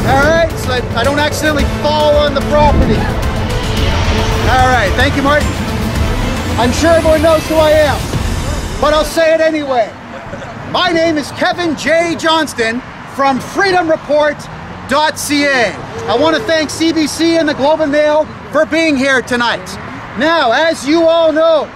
All right, so I don't accidentally fall on the property. All right, thank you, Martin. I'm sure everyone knows who I am, but I'll say it anyway. My name is Kevin J. Johnston from freedomreport.ca. I want to thank CBC and the Globe and Mail for being here tonight. Now, as you all know,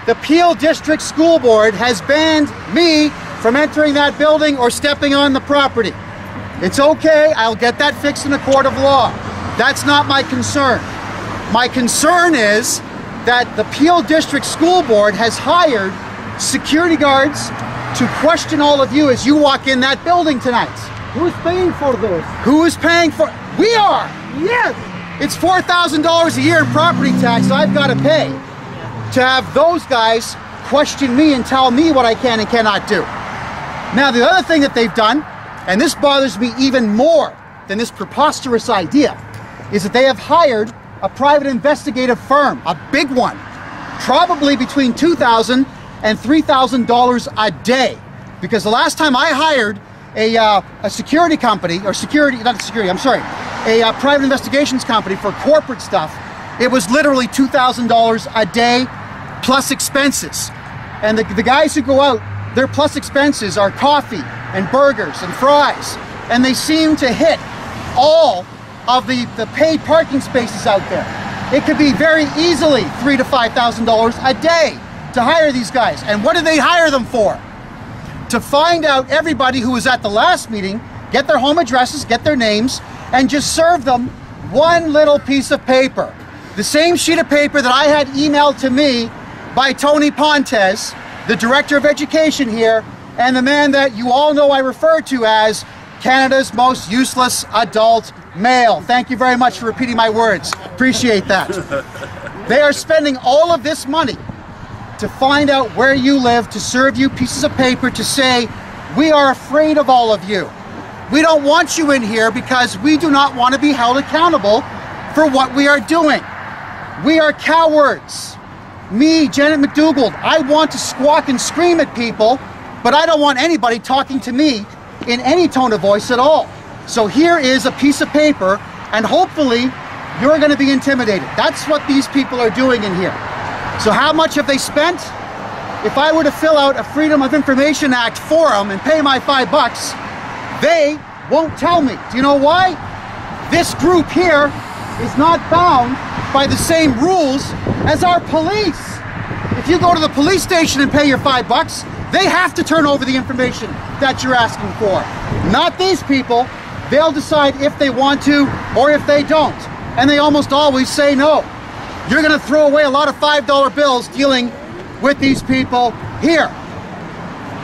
the Peel District School Board has banned me from entering that building or stepping on the property. It's okay, I'll get that fixed in a court of law. That's not my concern. My concern is that the Peel District School Board has hired security guards to question all of you as you walk in that building tonight. Who's paying for those? Who is paying for? We are! Yes! It's $4,000 a year in property tax I've got to pay to have those guys question me and tell me what I can and cannot do. Now, the other thing that they've done, and this bothers me even more than this preposterous idea, is that they have hired a private investigative firm, a big one, probably between $2,000 and $3,000 a day. Because the last time I hired a security company, or a private investigations company for corporate stuff, it was literally $2,000 a day plus expenses. And the guys who go out, their plus expenses are coffee and burgers and fries. And they seem to hit all of the paid parking spaces out there. It could be very easily $3,000 to $5,000 a day to hire these guys. And what do they hire them for? To find out everybody who was at the last meeting, get their home addresses, get their names, and just serve them one little piece of paper. The same sheet of paper that I had emailed to me by Tony Pontes, the Director of Education here, and the man that you all know I refer to as Canada's most useless adult male. Thank you very much for repeating my words. Appreciate that. They are spending all of this money to find out where you live, to serve you pieces of paper to say, we are afraid of all of you. We don't want you in here because we do not want to be held accountable for what we are doing. We are cowards. Me, Janet McDougald, I want to squawk and scream at people, but I don't want anybody talking to me in any tone of voice at all. So here is a piece of paper, and hopefully you're going to be intimidated. That's what these people are doing in here. So how much have they spent? If I were to fill out a Freedom of Information Act form and pay my $5, they won't tell me. Do you know why? This group here is not bound by the same rules as our police. If you go to the police station and pay your $5, they have to turn over the information that you're asking for. Not these people. They'll decide if they want to or if they don't. And they almost always say no. You're going to throw away a lot of $5 bills dealing with these people here.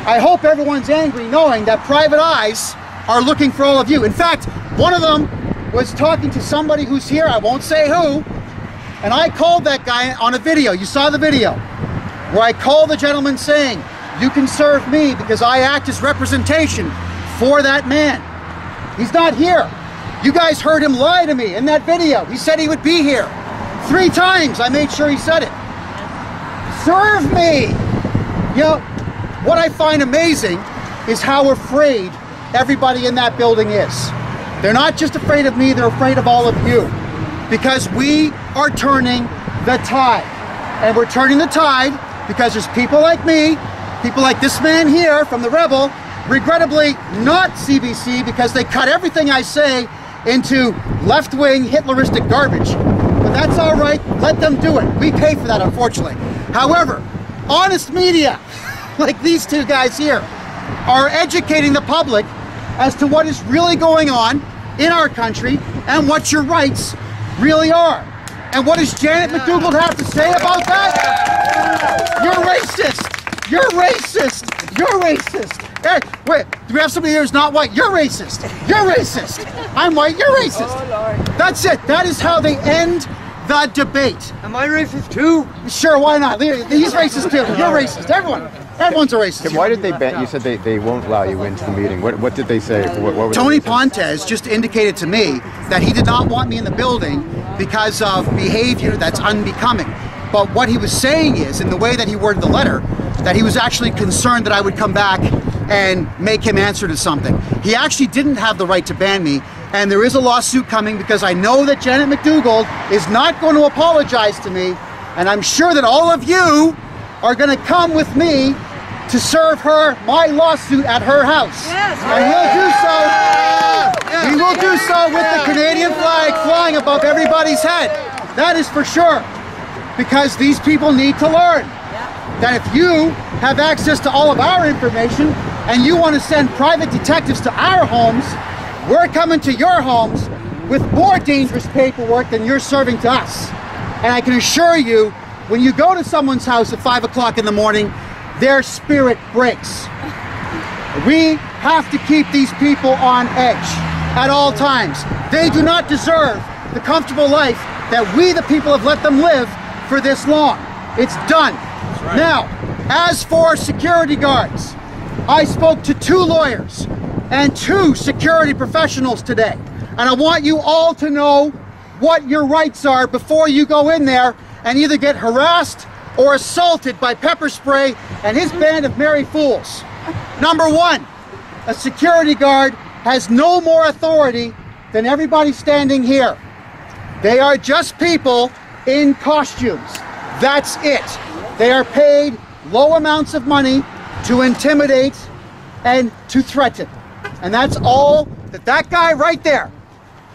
I hope everyone's angry knowing that private eyes are looking for all of you. In fact, one of them was talking to somebody who's here, I won't say who, and I called that guy on a video. You saw the video where I called the gentleman saying, you can serve me because I act as representation for that man. He's not here. You guys heard him lie to me in that video. He said he would be here. 3 times I made sure he said it. Serve me! You know, what I find amazing is how afraid everybody in that building is. They're not just afraid of me, they're afraid of all of you. Because we are turning the tide. And we're turning the tide because there's people like me, people like this man here from the Rebel, regrettably not CBC because they cut everything I say into left-wing Hitleristic garbage. But that's all right, let them do it. We pay for that, unfortunately. However, honest media, like these two guys here, are educating the public as to what is really going on in our country and what your rights really are. And what does Janet McDougald have to say about that? You're racist! You're racist! You're racist! Hey, wait, do we have somebody here who's not white? You're racist! You're racist! I'm white, you're racist! Oh, Lord. That's it. That is how they end the debate. Am I racist too? Sure, why not? He's racist too. You're racist. Everyone's a racist. Tim, why did they ban? You said they won't allow you into the meeting. What did they say? What Tony Pontes just indicated to me that he did not want me in the building because of behavior that's unbecoming. But what he was saying is, in the way that he worded the letter, that he was actually concerned that I would come back and make him answer to something. He actually didn't have the right to ban me And there is a lawsuit coming because I know that Janet McDougald is not going to apologize to me. And I'm sure that all of you are going to come with me to serve her my lawsuit at her house. Yes. And we will do so with the Canadian flag flying above everybody's head. That is for sure. Because these people need to learn that if you have access to all of our information and you want to send private detectives to our homes, we're coming to your homes with more dangerous paperwork than you're serving to us. And I can assure you, when you go to someone's house at 5 o'clock in the morning, their spirit breaks. We have to keep these people on edge at all times. They do not deserve the comfortable life that we, the people, have let them live for this long. It's done. Right. Now, as for security guards, I spoke to 2 lawyers and 2 security professionals today. And I want you all to know what your rights are before you go in there and either get harassed or assaulted by pepper spray and his band of merry fools. Number 1, a security guard has no more authority than everybody standing here. They are just people in costumes. That's it. They are paid low amounts of money to intimidate and to threaten. And that's all that guy right there,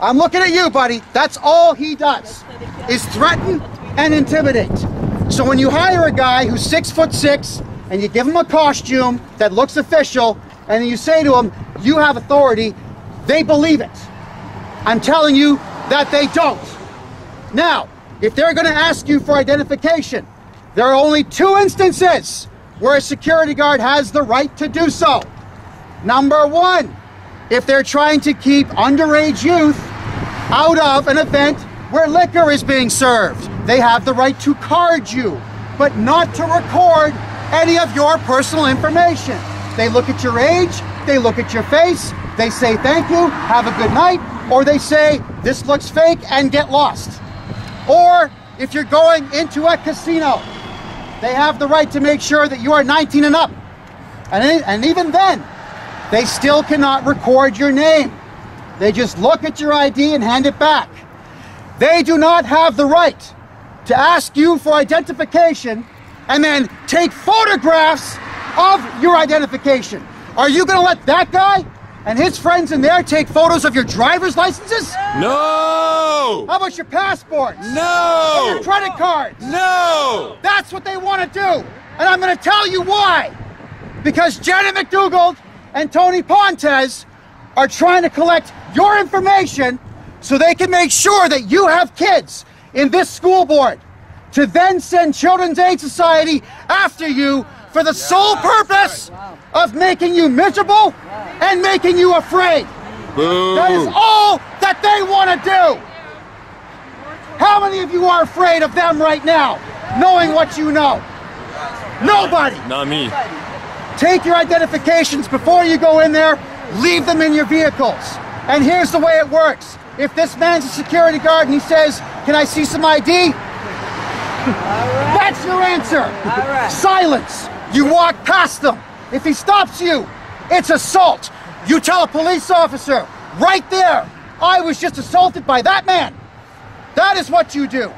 I'm looking at you, buddy, that's all he does, is threaten and intimidate. So when you hire a guy who's 6'6" and you give him a costume that looks official and you say to him, you have authority, they believe it. I'm telling you that they don't. Now, if they're going to ask you for identification, there are only 2 instances where a security guard has the right to do so. Number 1, if they're trying to keep underage youth out of an event where liquor is being served. They have the right to card you, but not to record any of your personal information. They look at your age, they look at your face, they say thank you, have a good night, or they say this looks fake and get lost. Or if you're going into a casino, they have the right to make sure that you are 19 and up. And even then, they still cannot record your name. They just look at your ID and hand it back. They do not have the right to ask you for identification and then take photographs of your identification. Are you going to let that guy and his friends in there take photos of your driver's licenses? No! How about your passports? No! Or your credit cards? No! That's what they want to do. And I'm going to tell you why. Because Janet McDougald and Tony Pontes are trying to collect your information so they can make sure that you have kids in this school board to then send Children's Aid Society after you for the sole purpose of making you miserable and making you afraid. Boo. That is all that they want to do. How many of you are afraid of them right now, knowing what you know? Nobody. Not me. Take your identifications before you go in there, leave them in your vehicles. And here's the way it works. If this man's a security guard and he says, can I see some ID? That's your answer. Silence. You walk past them. If he stops you, it's assault. You tell a police officer, right there, I was just assaulted by that man. That is what you do.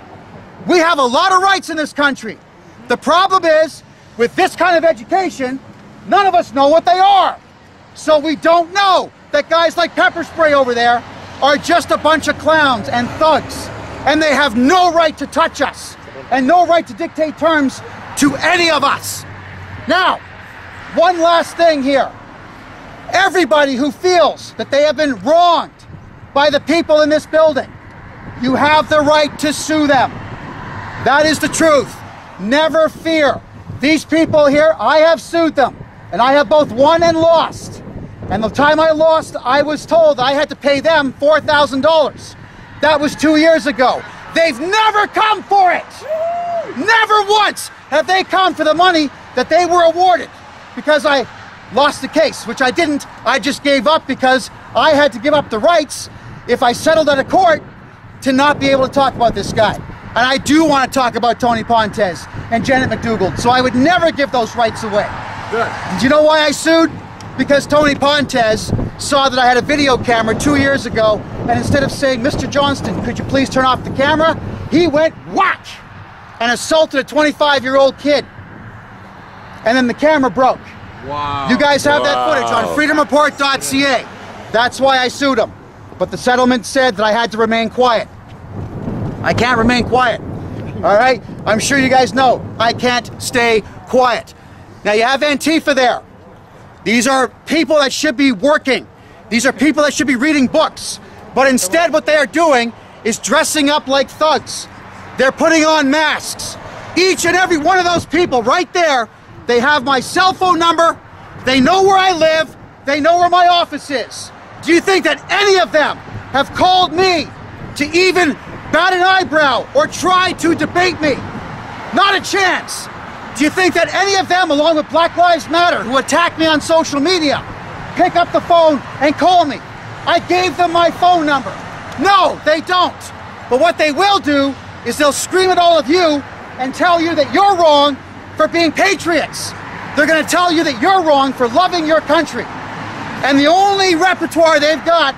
We have a lot of rights in this country. The problem is, with this kind of education, none of us know what they are. So we don't know that guys like Pepper Spray over there are just a bunch of clowns and thugs. And they have no right to touch us and no right to dictate terms to any of us. Now, one last thing here. Everybody who feels that they have been wronged by the people in this building, you have the right to sue them. That is the truth. Never fear. These people here, I have sued them, and I have both won and lost. And the time I lost, I was told I had to pay them $4,000. That was 2 years ago. They've never come for it. Never once have they come for the money that they were awarded because I lost the case, which I didn't. I just gave up because I had to give up the rights if I settled at a court to not be able to talk about this guy. And I do want to talk about Tony Pontes and Janet McDougald, so I would never give those rights away. Good. Do you know why I sued? Because Tony Pontes saw that I had a video camera 2 years ago, and instead of saying, "Mr. Johnston, could you please turn off the camera?" he went whack and assaulted a 25-year-old kid. And then the camera broke. Wow. You guys have that footage on freedomreport.ca. That's why I sued him. But the settlement said that I had to remain quiet. I can't remain quiet. All right? I'm sure you guys know I can't stay quiet. Now you have Antifa there. These are people that should be working. These are people that should be reading books. But instead what they are doing is dressing up like thugs. They're putting on masks. Each and every one of those people right there, they have my cell phone number, they know where I live, they know where my office is. Do you think that any of them have called me to even bat an eyebrow or try to debate me? Not a chance. Do you think that any of them, along with Black Lives Matter, who attack me on social media, pick up the phone and call me? I gave them my phone number. No, they don't. But what they will do is they'll scream at all of you and tell you that you're wrong for being patriots. They're going to tell you that you're wrong for loving your country. And the only repertoire they've got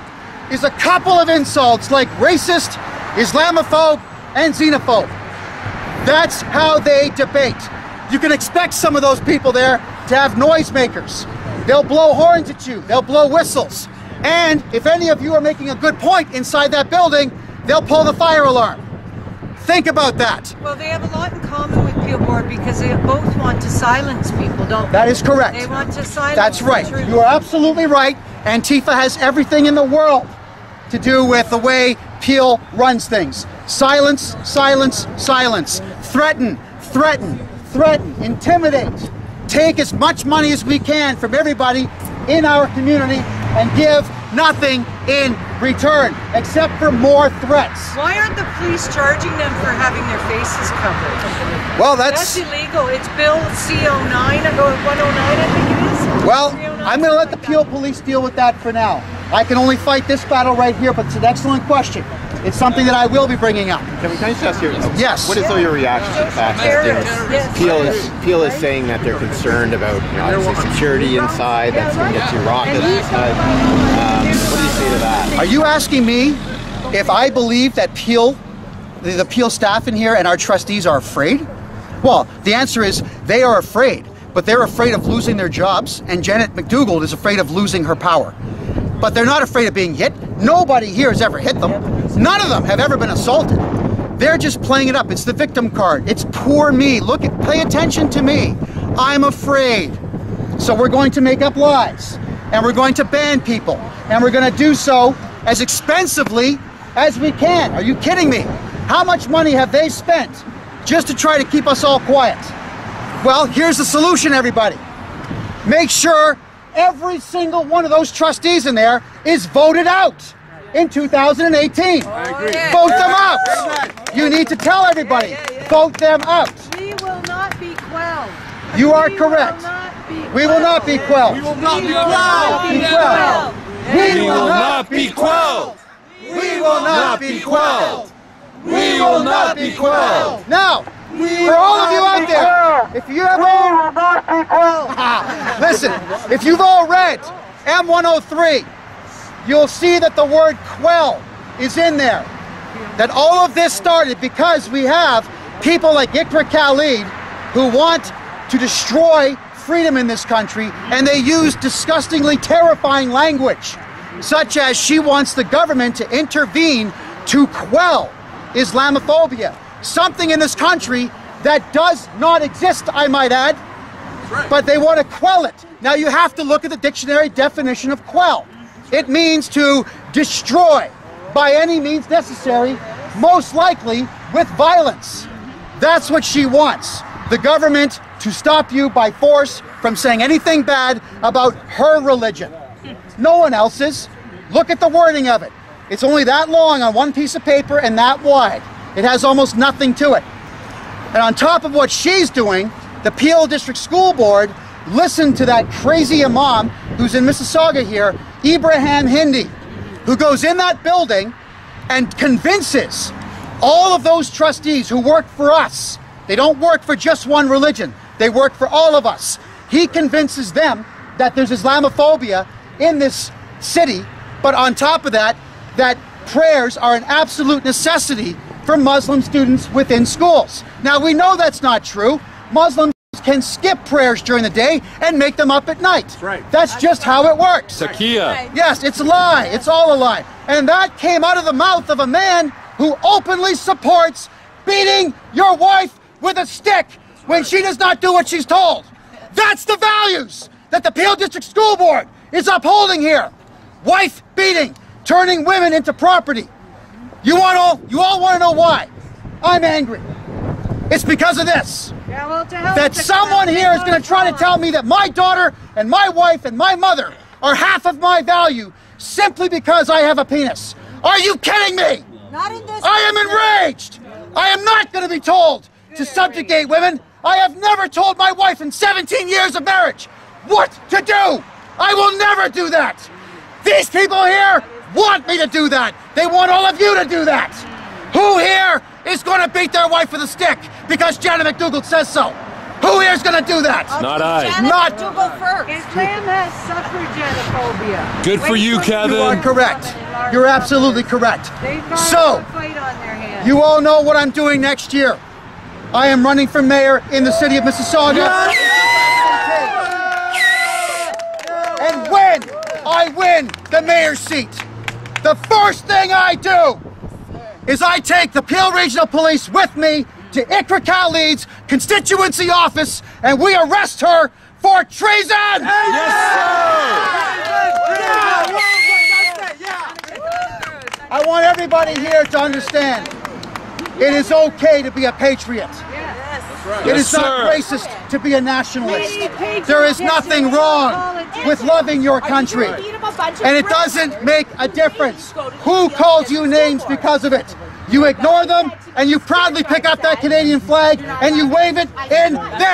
is a couple of insults like racist, Islamophobe, and xenophobe. That's how they debate. You can expect some of those people there to have noisemakers. They'll blow horns at you. They'll blow whistles. And if any of you are making a good point inside that building, they'll pull the fire alarm. Think about that. Well, they have a lot in common with Peel Board because they both want to silence people, don't they? That is correct. They want to silence. That's right. The truth. You are absolutely right. Antifa has everything in the world to do with the way Peel runs things. Silence, silence, silence. Threaten, threaten, threaten, intimidate. Take as much money as we can from everybody in our community and give nothing in return except for more threats. Why aren't the police charging them for having their faces covered? Well, That's illegal. It's Bill C09 or 109, I think it is. Well, 309, I'm going to let the something Peel like that. Police deal with that for now. I can only fight this battle right here, but it's an excellent question. It's something that I will be bringing up. Can I just ask you? Yes. What is your reaction to the fact that Peel is saying that they're concerned about obviously security inside, that's going to get too raucous inside. What do you say to that? Are you asking me if I believe that Peel, the Peel staff in here and our trustees are afraid? Well, the answer is they are afraid, but they're afraid of losing their jobs, and Janet McDougall is afraid of losing her power. But they're not afraid of being hit. Nobody here has ever hit them. None of them have ever been assaulted. They're just playing it up. It's the victim card. It's poor me. Look at, pay attention to me. I'm afraid. So we're going to make up lies, and we're going to ban people, and we're going to do so as expensively as we can. Are you kidding me? How much money have they spent just to try to keep us all quiet? Well, here's the solution, everybody. Make sure every single one of those trustees in there is voted out in 2018. I agree. Vote them out. You need to tell everybody, vote them out. We will not be quelled. You are correct. We will not be quelled. We will not be quelled. We will not be quelled. We will not be quelled. We will not be quelled. Now, for all of you out there, if you have all, listen, if you've all read M103, you'll see that the word quell is in there. That all of this started because we have people like Iqra Khalid who want to destroy freedom in this country, and they use disgustingly terrifying language, such as she wants the government to intervene to quell Islamophobia, something in this country that does not exist, I might add, but they want to quell it. Now you have to look at the dictionary definition of quell. It means to destroy by any means necessary, most likely with violence. That's what she wants. The government to stop you by force from saying anything bad about her religion. No one else's. Look at the wording of it. It's only that long on one piece of paper and that wide. It has almost nothing to it. And on top of what she's doing, the Peel District School Board listened to that crazy imam who's in Mississauga here, Ibrahim Hindi, who goes in that building and convinces all of those trustees who work for us. They don't work for just one religion. They work for all of us. He convinces them that there's Islamophobia in this city, but on top of that, that prayers are an absolute necessity for Muslim students within schools. Now, we know that's not true. Muslims can skip prayers during the day and make them up at night. That's just how it works. Takia. Yes, it's a lie. It's all a lie. And that came out of the mouth of a man who openly supports beating your wife with a stick when she does not do what she's told. That's the values that the Peel District School Board is upholding here. Wife beating, turning women into property. You all want to know why I'm angry. It's because of this. Yeah, well, to hell That with the someone crowd. here is going to try to tell me that my daughter and my wife and my mother are half of my value simply because I have a penis. Are you kidding me? Not in this I am enraged. I am not going to be told to subjugate women. I have never told my wife in 17 years of marriage what to do. I will never do that. These people here want me to do that. They want all of you to do that. Who here is going to beat their wife with a stick because Janet McDougall says so? Who here is going to do that? Not I. Not- Islam has suffragetophobia. Good for you, Kevin. You are correct. You're absolutely correct. They've got So, a fight on their hands. you all know what I'm doing next year. I am running for mayor in the city of Mississauga. And when I win the mayor's seat, the first thing I do is I take the Peel Regional Police with me to Ikra Khalid's constituency office and we arrest her for treason! I want everybody here to understand it is okay to be a patriot. It is not racist to be a nationalist. There is nothing wrong with loving your country. And it doesn't make a difference who calls you names because of it. You ignore them and you proudly pick up that Canadian flag and you wave it in their